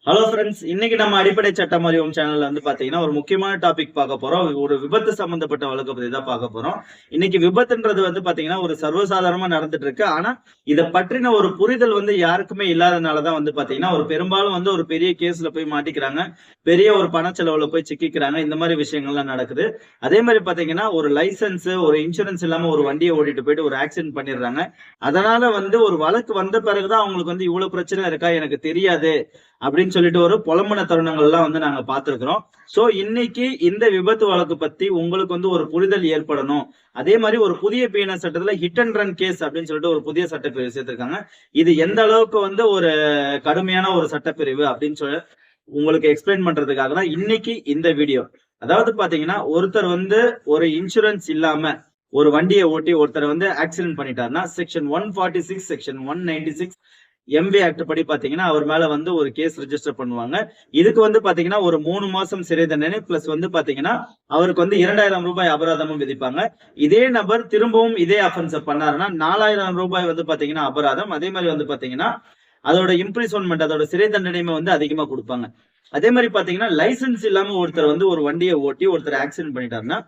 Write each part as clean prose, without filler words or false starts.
Hello friends, இன்னைக்கு நம்ம அடிப்படை சட்டம் அறிவோம் சேனல்ல வந்து பாத்தீங்கன்னா ஒரு முக்கியமான டாபிக் பார்க்க போறோம். ஒரு விபத்து சம்பந்தப்பட்ட வழக்கை பத்தி தான் பார்க்க போறோம். இன்னைக்கு விபத்துன்றது வந்து பாத்தீங்கன்னா ஒரு சர்வசாதாரணமா நடந்துட்டு இருக்கு. ஆனா இதை பற்றின ஒரு புரிதல் வந்து யாருக்குமே இல்லாதனாலதான் வந்து பாத்தீங்கன்னா ஒரு பெரும்பாலும் வந்து ஒரு பெரிய கேஸ்ல போய் மாட்டிக்கிறாங்க, பெரிய ஒரு பணச்செலவுல போய் சிக்கிக்கிறாங்க. இந்த மாதிரி விஷயங்கள்லாம் நடக்குது. அதே மாதிரி பாத்தீங்கன்னா ஒரு லைசன்ஸ், ஒரு இன்சூரன்ஸ் இல்லாம ஒரு வண்டியை ஓட்டிட்டு போயிட்டு ஒரு ஆக்சிடென்ட் பண்ணிடுறாங்க. அதனால வந்து ஒரு வழக்கு வந்த பிறகுதான் அவங்களுக்கு வந்து இவ்வளவு பிரச்சனை இருக்கா எனக்கு தெரியாது அப்படின்னு சொல்லிட்டு ஒரு புலம்புன தருணங்கள்லாம் வந்து நாங்க பார்த்திருக்கிறோம். சோ இன்னைக்கு இந்த விபத்து வழக்கு பத்தி உங்களுக்கு வந்து ஒரு புரிதல் ஏற்படணும். அதே மாதிரி ஒரு புதிய பிஎன்எஸ் சட்டத்துல ஹிட் அண்ட் ரன் கேஸ் அப்படின்னு சொல்லிட்டு ஒரு புதிய சட்டப்பிரிவு சேர்த்திருக்காங்க. இது எந்த அளவுக்கு வந்து ஒரு கடுமையான ஒரு சட்டப்பிரிவு அப்படின்னு சொல்லி உங்களுக்கு எக்ஸ்பிளைன் பண்றதுக்காக தான் இன்னைக்கு இந்த வீடியோ. அதாவது பாத்தீங்கன்னா ஒருத்தர் வந்து ஒரு இன்சூரன்ஸ் இல்லாம ஒரு வண்டியை ஓட்டி ஒருத்தர் வந்து ஆக்சிடென்ட் பண்ணிட்டாருன்னா செக்ஷன் 146 செக்ஷன் 196 எம்பி ஆக்ட் படி பாத்தீங்கன்னா அவர் மேல வந்து ஒரு கேஸ் ரெஜிஸ்டர் பண்ணுவாங்க. இதுக்கு வந்து பாத்தீங்கன்னா ஒரு 3 மாசம் சிறை தண்டனை பிளஸ் வந்து பாத்தீங்கன்னா அவருக்கு வந்து 2000 ரூபாய் அபராதமும் விதிப்பாங்க. இதே நபர் திரும்பவும் இதே அஃபென்ஸ் பண்ணாருன்னா 4000 ரூபாய் வந்து பாத்தீங்கன்னா அபராதம். அதே மாதிரி வந்து பாத்தீங்கன்னா அதோட இம்ப்ரிசன்மெண்ட், அதோட சிறை தண்டனையுமே வந்து அதிகமா கொடுப்பாங்க. அதே மாதிரி பாத்தீங்கன்னா லைசன்ஸ் இல்லாம ஒருத்தர் வந்து ஒரு வண்டியை ஓட்டி ஒருத்தர் ஆக்சிடென்ட் பண்ணிட்டாருன்னா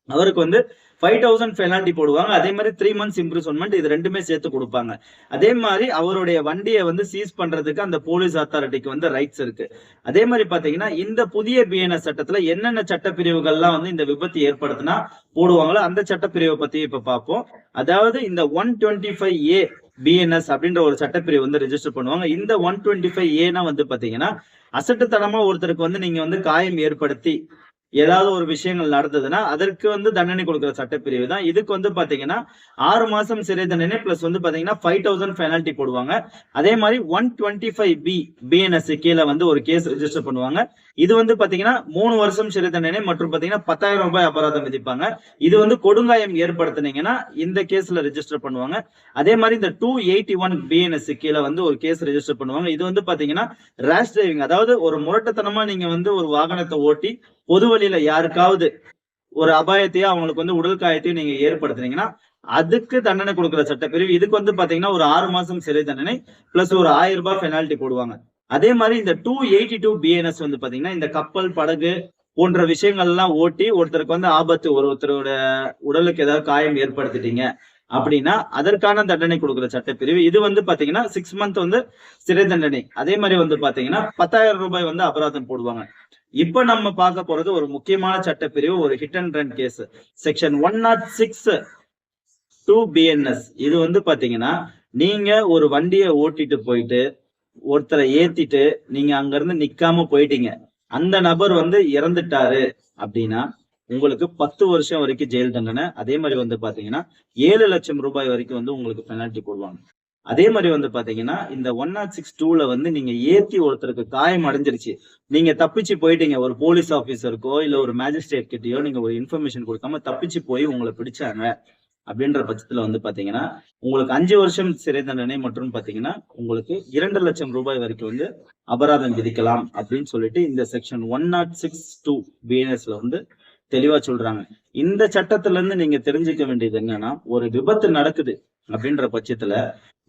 அவருக்கு வந்து 5000 பெனால்டி போடுவாங்க. அதே மாதிரி 3 months இம்ப்ரிசன்மெண்ட், இது ரெண்டுமே சேர்த்து கொடுப்பாங்க. அதே மாதிரி அவருடைய வண்டியை வந்து சீஸ் பண்றதுக்கு அந்த போலீஸ் அத்தாரிட்டிக்கு வந்து ரைட்ஸ் இருக்கு. அதே மாதிரி பாத்தீங்கன்னா இந்த புதிய பிஎன்எஸ் சட்டத்துல என்னென்ன சட்டப்பிரிவுகள்லாம் வந்து இந்த விபத்து ஏற்படுத்தினா போடுவாங்களோ அந்த சட்டப்பிரிவை பத்தி இப்ப பார்ப்போம். அதாவது இந்த 125A பிஎன்எஸ் அப்படின்ற ஒரு சட்டப்பிரிவு வந்து ரெஜிஸ்டர் பண்ணுவாங்க. இந்த 125A வந்து பாத்தீங்கன்னா அசட்டுத்தனமா ஒருத்தருக்கு வந்து நீங்க வந்து காயம் ஏற்படுத்தி ஏதாவது ஒரு விஷயங்கள் நடந்ததுன்னா அதற்கு வந்து தண்டனை கொடுக்கிற சட்டப்பிரிவு தான். இதுக்கு வந்து பாத்தீங்கன்னா 6 மாசம் சிறை தண்டனை பிளஸ் வந்து பாத்தீங்கன்னா 5000 பெனால்டி போடுவாங்க. அதே மாதிரி 125B பிஎன்எஸ் கீழே வந்து ஒரு கேஸ் ரெஜிஸ்டர் பண்ணுவாங்க. இது வந்து பாத்தீங்கன்னா 3 வருஷம் சிறை தண்டனை மற்றும் பாத்தீங்கன்னா 10,000 ரூபாய் அபராதம் விதிப்பாங்க. இது வந்து கொடுங்காயம் ஏற்படுத்தினீங்கன்னா இந்த கேஸ்ல ரெஜிஸ்டர் பண்ணுவாங்க. அதே மாதிரி இந்த 281 பிஎன்எஸ் கீழே வந்து ஒரு கேஸ் ரெஜிஸ்டர் பண்ணுவாங்க. இது வந்து பாத்தீங்கன்னா ரேஷ் டிரைவிங், அதாவது ஒரு முரட்டத்தனமா நீங்க வந்து ஒரு வாகனத்தை ஓட்டி பொது வழியில யாருக்காவது ஒரு அபாயத்தையோ அவங்களுக்கு வந்து உடல் காயத்தையும் நீங்க ஏற்படுத்துனீங்கன்னா அதுக்கு தண்டனை கொடுக்கிற சட்டப்பிரிவு. இதுக்கு வந்து பாத்தீங்கன்னா ஒரு 6 மாசம் சிறை தண்டனை பிளஸ் ஒரு 1000 ரூபாய் பெனால்டி போடுவாங்க. அதே மாதிரி இந்த 282 பிஎன்எஸ் வந்து பாத்தீங்கன்னா இந்த கப்பல், படகு போன்ற விஷயங்கள் எல்லாம் ஓட்டி ஒருத்தருக்கு வந்து ஆபத்து, ஒருத்தரோட உடலுக்கு ஏதாவது காயம் ஏற்படுத்திட்டீங்க அப்படின்னா அதற்கான தண்டனை கொடுக்கிற சட்டப்பிரிவு. இது வந்து பாத்தீங்கன்னா 6 months வந்து சிறை தண்டனை. அதே மாதிரி வந்து பாத்தீங்கன்னா 10,000 ரூபாய் வந்து அபராதம் போடுவாங்க. இப்ப நம்ம பார்க்க போறது ஒரு முக்கியமான சட்டப்பிரிவு, ஒரு hit and run case section 106 2BNS. இது வந்து பாத்தீங்கன்னா நீங்க ஒரு வண்டியை ஓட்டிட்டு போயிட்டு ஒருத்தரை ஏத்திட்டு நீங்க அங்க இருந்து நிக்காம போயிட்டீங்க, அந்த நபர் வந்து இறந்துட்டாரு அப்படின்னா உங்களுக்கு 10 வருஷம் வரைக்கும் ஜெயில் தண்டனை. அதே மாதிரி வந்து பாத்தீங்கன்னா 7 லட்சம் ரூபாய் வரைக்கும் வந்து உங்களுக்கு பெனால்டி போடுவாங்க. அதே மாதிரி வந்து பாத்தீங்கன்னா இந்த 106(2)ல வந்து நீங்க ஏத்தி ஒருத்தருக்கு காயம் அடைஞ்சிருச்சு, நீங்க தப்பிச்சு போயிட்டீங்க, ஒரு போலீஸ் ஆபீசருக்கோ இல்ல ஒரு மேஜிஸ்ட்ரேட் கிட்டயோ நீங்க ஒரு இன்ஃபர்மேஷன் கொடுக்காம தப்பிச்சு போய் உங்களை பிடிச்சாங்க அப்படின்ற பட்சத்துல வந்து பாத்தீங்கன்னா உங்களுக்கு 5 வருஷம் சிறை தண்டனை மற்றும் பாத்தீங்கன்னா உங்களுக்கு 2 லட்சம் ரூபாய் வரைக்கும் வந்து அபராதம் விதிக்கலாம் அப்படின்னு சொல்லிட்டு இந்த செக்ஷன் 106(2)BNSல வந்து தெளிவா சொல்றாங்க. இந்த சட்டத்துல இருந்து நீங்க தெரிஞ்சுக்க வேண்டியது என்னன்னா, ஒரு விபத்து நடக்குது அப்படின்ற பட்சத்துல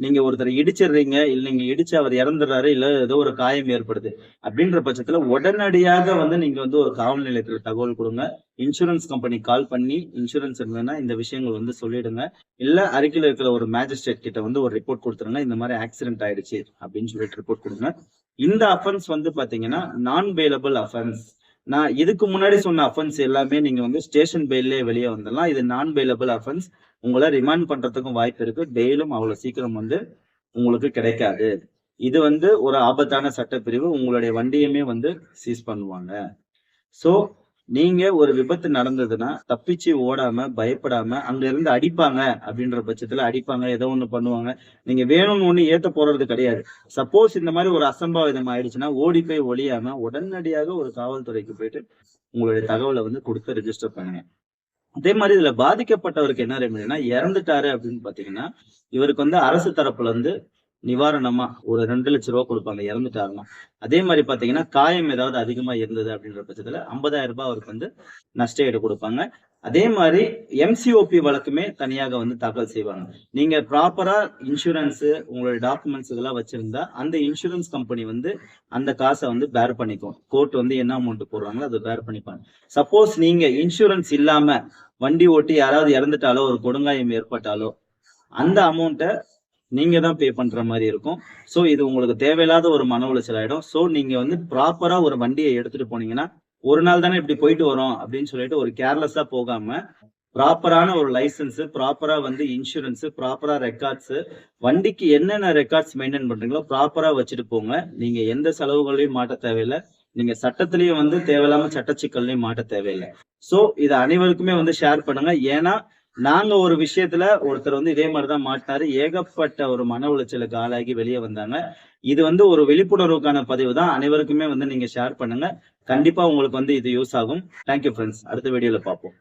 நீங்க ஒருத்தரை இடிச்சிடுறீங்க, இல்ல நீங்க இடிச்சு அவர் இறந்துடுறாரு, இல்ல ஏதோ ஒரு காயம் ஏற்படுது அப்படின்ற பட்சத்துல உடனடியாக வந்து நீங்க வந்து ஒரு காவல் நிலையத்துல தகவல் கொடுங்க. இன்சூரன்ஸ் கம்பெனி கால் பண்ணி இன்சூரன்ஸ் இருந்ததுன்னா இந்த விஷயங்கள் வந்து சொல்லிடுங்க. இல்ல அருகில் இருக்கிற ஒரு மேஜிஸ்ட்ரேட் கிட்ட வந்து ஒரு ரிப்போர்ட் கொடுத்துருங்க, இந்த மாதிரி ஆக்சிடென்ட் ஆயிடுச்சு அப்படின்னு சொல்லிட்டு ரிப்போர்ட் கொடுங்க. இந்த அஃபென்ஸ் வந்து பாத்தீங்கன்னா நான் பெயிலபிள் அஃபென்ஸ். நான் இதுக்கு முன்னாடி சொன்ன அஃபென்ஸ் எல்லாமே நீங்க வந்து ஸ்டேஷன் பெயிலே வெளியே வந்துடலாம். இது நான் பெயிலபிள் அஃபென்ஸ். உங்களை ரிமாண்ட் பண்றதுக்கும் வாய்ப்பு இருக்கு. பெயிலும் அவ்வளவு சீக்கிரம் வந்து உங்களுக்கு கிடைக்காது. இது வந்து ஒரு ஆபத்தான சட்டப்பிரிவு. உங்களுடைய வண்டியுமே வந்து சீஸ் பண்ணுவாங்க. சோ நீங்க ஒரு விபத்து நடந்ததுன்னா தப்பிச்சு ஓடாம பயப்படாம, அங்க இருந்து அடிப்பாங்க அப்படின்ற பட்சத்துல அடிப்பாங்க, ஏதோ ஒண்ணு பண்ணுவாங்க, நீங்க வேணும்னு ஒண்ணு ஏத்த போறது கிடையாது. சப்போஸ் இந்த மாதிரி ஒரு அசம்பாவிதம் ஆயிடுச்சுன்னா ஓடி போய் ஒளியாம உடனடியாக ஒரு காவல்துறைக்கு போயிட்டு உங்களுடைய தகவலை வந்து கொடுத்து ரெஜிஸ்டர் பண்ணுங்க. அதே மாதிரி இதுல பாதிக்கப்பட்டவருக்கு என்ன ரெமெடினா, இறந்துட்டாரு அப்படின்னு பாத்தீங்கன்னா இவருக்கு வந்து அரசு தரப்புல இருந்து நிவாரணமா ஒரு 2 லட்சம் ரூபாய் கொடுப்பாங்க இறந்துட்டாருன்னா. அதே மாதிரி பாத்தீங்கன்னா காயம் ஏதாவது அதிகமா இருந்தது அப்படின்ற பட்சத்துல 50,000 ரூபாய் அவருக்கு வந்து நஷ்ட ஈடு கொடுப்பாங்க. அதே மாதிரி எம்சிஓபி வழக்குமே தனியாக வந்து தாக்கல் செய்வாங்க. நீங்க ப்ராப்பரா இன்சூரன்ஸ் உங்களுடைய டாக்குமெண்ட்ஸ் இதெல்லாம் வச்சிருந்தா அந்த இன்சூரன்ஸ் கம்பெனி வந்து அந்த காசை வந்து பேர் பண்ணிக்கும். கோர்ட் வந்து என்ன அமௌண்ட் போடுறாங்களோ அதை பேர் பண்ணிப்பாங்க. சப்போஸ் நீங்க இன்சூரன்ஸ் இல்லாம வண்டி ஓட்டி யாராவது இறந்துட்டாலோ ஒரு கொடுங்காயம் ஏற்பட்டாலோ அந்த அமௌண்ட்டை நீங்க தான் பே பண்ற மாதிரி இருக்கும். சோ இது உங்களுக்கு தேவையில்லாத ஒரு மன உளைச்சல் ஆயிடும். சோ நீங்க வந்து ப்ராப்பரா ஒரு வண்டியை எடுத்துட்டு போனீங்கன்னா ஒரு நாள் தானே இப்படி போயிட்டு வரோம் அப்படின்னு சொல்லிட்டு ஒரு கேர்லெஸ்ஸா போகாம ப்ராப்பரான ஒரு லைசன்ஸ், ப்ராப்பரா வந்து இன்சூரன்ஸ், ப்ராப்பரா ரெக்கார்ட்ஸ், வண்டிக்கு என்னென்ன ரெக்கார்ட்ஸ் மெயின்டைன் பண்றீங்களோ ப்ராப்பரா வச்சுட்டு போங்க. நீங்க எந்த செலவுகளையும் மாட்ட தேவையில்லை. நீங்க சட்டத்திலயும் வந்து தேவையில்லாம சட்டச்சிக்கல்லையும் மாட்ட தேவையில்லை. சோ இதை அனைவருக்குமே வந்து ஷேர் பண்ணுங்க. ஏன்னா நாங்க ஒரு விஷயத்துல ஒருத்தர் வந்து இதே மாதிரிதான் மாட்டினாரு. ஏகப்பட்ட ஒரு மன உளைச்சலுக்கு ஆளாகி வெளியே வந்தாங்க. இது வந்து ஒரு விழிப்புணர்வுக்கான பதிவு தான். அனைவருக்குமே வந்து நீங்க ஷேர் பண்ணுங்க. கண்டிப்பா உங்களுக்கு வந்து இது யூஸ் ஆகும். Thank you friends. அடுத்த வீடியோல பார்ப்போம்.